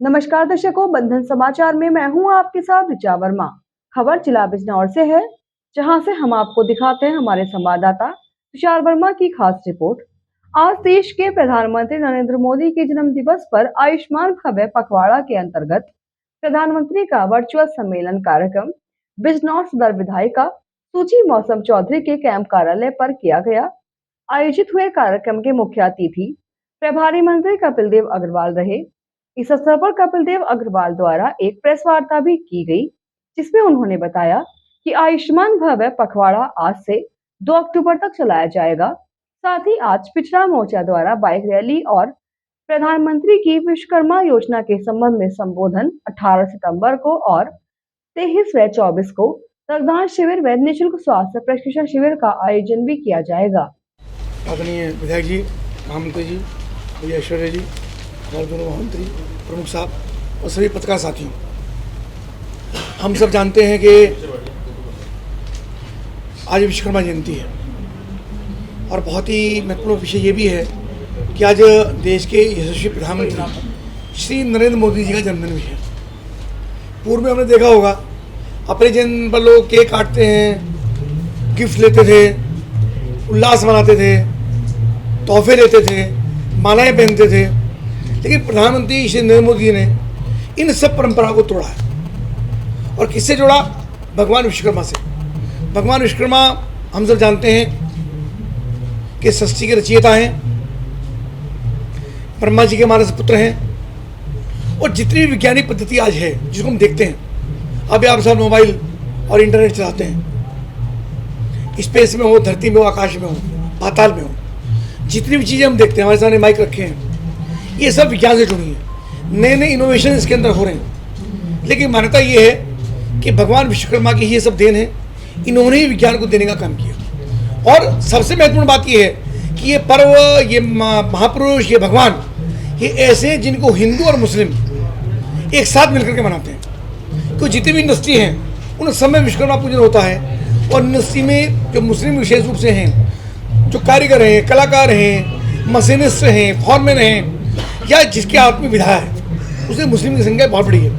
नमस्कार दर्शकों, बंधन समाचार में मैं हूं आपके साथ ऋचा वर्मा। खबर जिला बिजनौर से है, जहां से हम आपको दिखाते हैं हमारे संवाददाता तुषार वर्मा की खास रिपोर्ट। आज देश के प्रधानमंत्री नरेंद्र मोदी के जन्म दिवस पर आयुष्मान भव्य पखवाड़ा के अंतर्गत प्रधानमंत्री का वर्चुअल सम्मेलन कार्यक्रम बिजनौर सदर विधायिका सूची मौसम चौधरी के कैंप कार्यालय पर किया गया। आयोजित हुए कार्यक्रम के मुख्य अतिथि प्रभारी मंत्री कपिल देव अग्रवाल रहे। इस अवसर पर कपिल देव अग्रवाल द्वारा एक प्रेस वार्ता भी की गई, जिसमें उन्होंने बताया कि आयुष्मान भव्य पखवाड़ा आज से 2 अक्टूबर तक चलाया जाएगा। साथ ही आज पिछड़ा मोर्चा द्वारा बाइक रैली और प्रधानमंत्री की विश्वकर्मा योजना के संबंध में संबोधन 18 सितंबर को और 23 व 24 को रक्तदान शिविर व निःशुल्क स्वास्थ्य प्रशिक्षण शिविर का आयोजन भी किया जाएगा। आदरणीय विधायक जी, महामंत्री जी, भैया ऐश्वर्य जी, हमारे दोनों महामंत्री प्रमुख साहब और सभी पत्रकार साथियों, हम सब जानते हैं कि आज विश्वकर्मा जयंती है और बहुत ही महत्वपूर्ण विषय ये भी है कि आज देश के यशस्वी प्रधानमंत्री श्री नरेंद्र मोदी जी का जन्मदिन भी है। पूर्व में हमने देखा होगा, अपने जन्म पर लोग केक काटते हैं, गिफ्ट लेते थे, उल्लास मनाते थे, तोहफे लेते थे, मालाएं पहनते थे, लेकिन प्रधानमंत्री श्री नरेंद्र मोदी ने इन सब परंपराओं को तोड़ा है। और किससे जोड़ा? भगवान विश्वकर्मा से। भगवान विश्वकर्मा हम सब जानते हैं कि सृष्टि के रचयिता हैं, ब्रह्मा जी के मानस पुत्र हैं। और जितनी भी वैज्ञानिक पद्धति आज है जिसको हम देखते हैं, अभी आप सब मोबाइल और इंटरनेट चलाते हैं, स्पेस में हो, धरती में हो, आकाश में हो, पाताल में हो, जितनी भी चीज़ें हम देखते हैं, हमारे सामने माइक रखे हैं, ये सब विज्ञान से जुड़ी हैं। नए नए इनोवेशन इसके अंदर हो रहे हैं। लेकिन मान्यता ये है कि भगवान विश्वकर्मा की ये सब देन है, इन्होंने ही विज्ञान को देने का काम किया। और सबसे महत्वपूर्ण बात ये है कि ये पर्व, ये महापुरुष, ये भगवान, ये ऐसे हैं जिनको हिंदू और मुस्लिम एक साथ मिलकर के मनाते हैं। क्योंकि जितनी भी इंडस्ट्री हैं उन सब में विश्वकर्मा पूजन होता है। और इंडस्ट्री में जो मुस्लिम विशेष रूप से हैं, जो कारीगर हैं, कलाकार हैं, मशीनिस्ट हैं, फॉरमैन हैं, या जिसके हाथ में विधा है, उसे मुस्लिम की संख्या बहुत बड़ी है।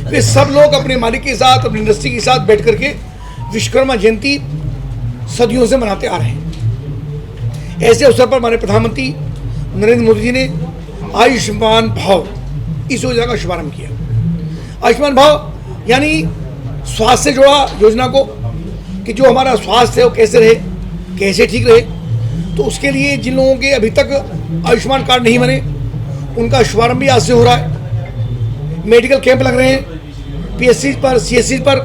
वे सब लोग अपने मालिक के साथ, अपनी इंडस्ट्री के साथ बैठ करके विश्वकर्मा जयंती सदियों से मनाते आ रहे हैं। ऐसे अवसर पर हमारे प्रधानमंत्री नरेंद्र मोदी जी ने आयुष्मान भाव इस योजना का शुभारंभ किया। आयुष्मान भाव यानी स्वास्थ्य से जुड़ा योजना को, कि जो हमारा स्वास्थ्य है वो कैसे रहे, कैसे ठीक रहे। तो उसके लिए जिन लोगों के अभी तक आयुष्मान कार्ड नहीं बने, उनका शुभारंभ भी आज से हो रहा है। मेडिकल कैंप लग रहे हैं पीएससी पर, सीएससी पर,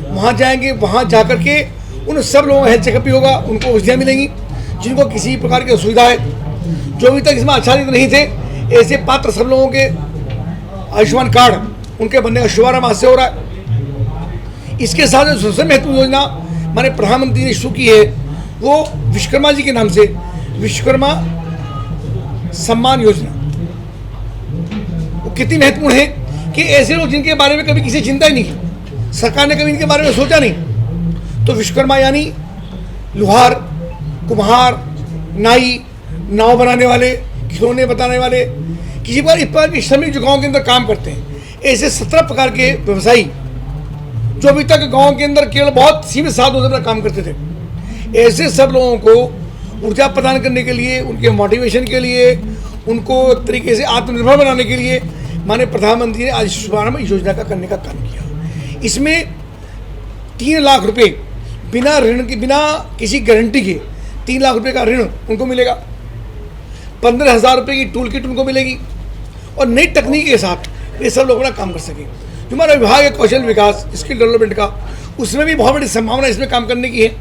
वहाँ जाएंगे, वहाँ जा कर के उन सब लोगों का हेल्थ चेकअप भी होगा, उनको औषधियाँ मिलेंगी जिनको किसी प्रकार की असुविधा है। जो अभी तक इसमें आच्छादित नहीं थे, ऐसे पात्र सब लोगों के आयुष्मान कार्ड उनके बनने का शुभारंभ आज से हो रहा है। इसके साथ जो सबसे महत्वपूर्ण योजना हमारे प्रधानमंत्री ने शुरू की है, वो विश्वकर्मा जी के नाम से विश्वकर्मा सम्मान योजना। वो कितनी महत्वपूर्ण है कि ऐसे लोग जिनके बारे में कभी किसी चिंता ही नहीं, सरकार ने कभी इनके बारे में सोचा नहीं, तो विश्वकर्मा यानी लुहार, कुम्हार, नाई, नाव बनाने वाले, खिलौने बताने वाले, किसी प्रकार के श्रमिक जो गाँव के अंदर काम करते हैं, ऐसे 17 प्रकार के व्यवसायी जो अभी तक गाँव के अंदर केवल बहुत सीमित साधनों से अपना काम करते थे, ऐसे सब लोगों को ऊर्जा प्रदान करने के लिए, उनके मोटिवेशन के लिए, उनको तरीके से आत्मनिर्भर बनाने के लिए माननीय प्रधानमंत्री ने आज शुभारंभ योजना का करने का काम किया। इसमें 3 लाख रुपए बिना ऋण के, बिना किसी गारंटी के 3 लाख रुपए का ऋण उनको मिलेगा। 15,000 रुपये की टूल किट उनको मिलेगी और नई तकनीक के साथ ये सब लोग अपना काम कर सकें। जो हमारा विभाग है कौशल विकास, स्किल डेवलपमेंट का, उसमें भी बहुत बड़ी संभावना इसमें काम करने की है।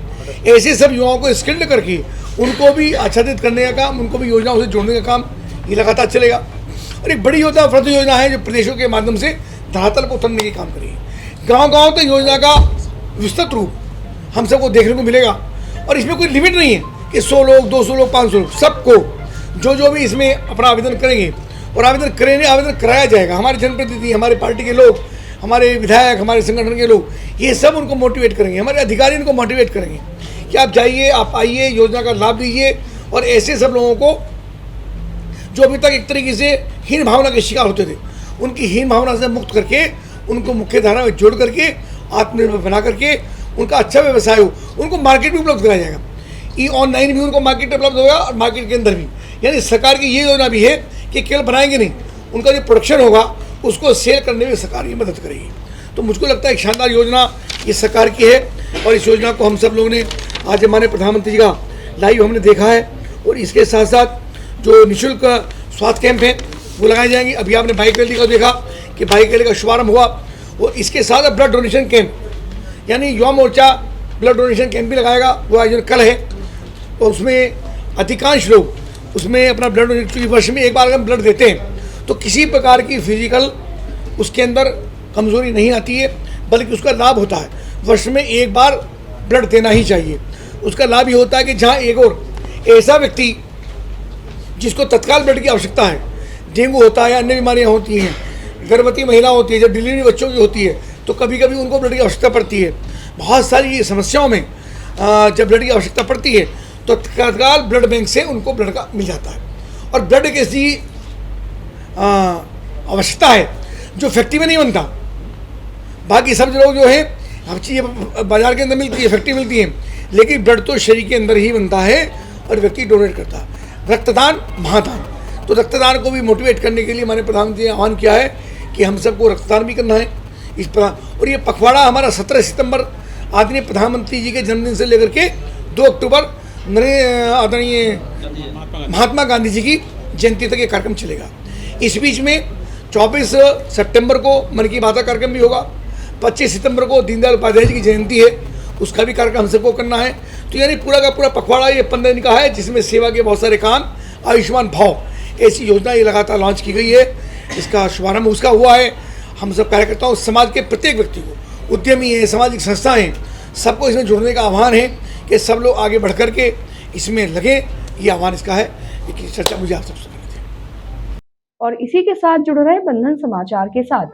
ऐसे सब युवाओं को स्किल्ड करके उनको भी आच्छादित करने का काम, उनको भी योजनाओं से जोड़ने का काम ये लगातार चलेगा। और एक बड़ी योजना व्रत योजना है जो प्रदेशों के माध्यम से धरातल को उतरने की काम करेगी। गांव-गांव तक योजना का विस्तृत रूप हम सबको देखने को मिलेगा। और इसमें कोई लिमिट नहीं है कि 100 लोग, 200 लोग, 500 लोग, सबको जो भी इसमें अपना आवेदन करेंगे और आवेदन कराया जाएगा। हमारे जनप्रतिनिधि, हमारे पार्टी के लोग, हमारे विधायक, हमारे संगठन के लोग, ये सब उनको मोटिवेट करेंगे, हमारे अधिकारी इनको मोटिवेट करेंगे कि आप जाइए, आप आइए, योजना का लाभ लीजिए। और ऐसे सब लोगों को जो अभी तक एक तरीके से हीन भावना के शिकार होते थे, उनकी हीन भावना से मुक्त करके उनको मुख्य धारा में जोड़ करके आत्मनिर्भर बना करके उनका अच्छा व्यवसाय हो, उनको मार्केट भी उपलब्ध कराया जाएगा। ई ऑनलाइन भी उनको मार्केट उपलब्ध होगा और मार्केट के अंदर भी। यानी सरकार की ये योजना भी है कि केवल बनाएंगे नहीं, उनका जो प्रोडक्शन होगा उसको सेल करने में सरकार की मदद करेगी। तो मुझको लगता है एक शानदार योजना ये सरकार की है और इस योजना को हम सब लोगों ने आज हमारे प्रधानमंत्री जी का लाइव हमने देखा है। और इसके साथ साथ जो निःशुल्क स्वास्थ्य कैंप हैं वो लगाए जाएंगे। अभी आपने बाइक रैली का देखा कि बाइक रैली का शुभारंभ हुआ और इसके साथ ब्लड डोनेशन कैंप यानी Yuva Morcha blood donation camp भी लगाएगा, वो आयोजन कल है। और उसमें अधिकांश लोग उसमें अपना ब्लड डोनेशन, वर्ष में एक बार अगर ब्लड देते हैं तो किसी प्रकार की फिजिकल उसके अंदर कमजोरी नहीं आती है, बल्कि उसका लाभ होता है। वर्ष में एक बार ब्लड देना ही चाहिए। उसका लाभ ये होता है कि जहाँ एक और ऐसा व्यक्ति जिसको तत्काल ब्लड की आवश्यकता है, डेंगू होता है, अन्य बीमारियाँ होती हैं, गर्भवती महिला होती है, जब डिलीवरी बच्चों की होती है तो कभी कभी उनको ब्लड की आवश्यकता पड़ती है। बहुत सारी समस्याओं में जब ब्लड की आवश्यकता पड़ती है तो तत्काल ब्लड बैंक से उनको ब्लड का मिल जाता है। और ब्लड एक ऐसी आवश्यकता है जो फैक्ट्री में नहीं बनता। बाकी सब लोग जो है हर चीज़ बाजार के अंदर मिलती है, फैक्ट्री मिलती है, लेकिन ब्लड तो शरीर के अंदर ही बनता है और व्यक्ति डोनेट करता है। रक्तदान महादान। तो रक्तदान को भी मोटिवेट करने के लिए हमारे प्रधानमंत्री ने आह्वान किया है कि हम सबको रक्तदान भी करना है इस पर। और ये पखवाड़ा हमारा 17 सितंबर आदरणीय प्रधानमंत्री जी के जन्मदिन से लेकर के 2 अक्टूबर आदरणीय महात्मा गांधी जी की जयंती तक ये कार्यक्रम चलेगा। इस बीच में 24 सितंबर को मन की बात कार्यक्रम भी होगा। 25 सितंबर को दीनदयाल उपाध्याय जी की जयंती है, उसका भी कार्यक्रम हम सबको करना है। तो यानी पूरा का पूरा पखवाड़ा ये 15 दिन का है, जिसमें सेवा के बहुत सारे काम, आयुष्मान भाव ऐसी योजना ये लगातार लॉन्च की गई है। इसका शुभारंभ उसका हुआ है। हम सब कार्यकर्ताओं, समाज के प्रत्येक व्यक्ति को, उद्यमी है, सामाजिक संस्थाएं, सबको इसमें जुड़ने का आह्वान है कि सब लोग आगे बढ़ कर के इसमें लगे। ये आह्वान इसका है। ये चर्चा मुझे आप सबसे करनी थी। और इसी के साथ जुड़ रहे बंधन समाचार के साथ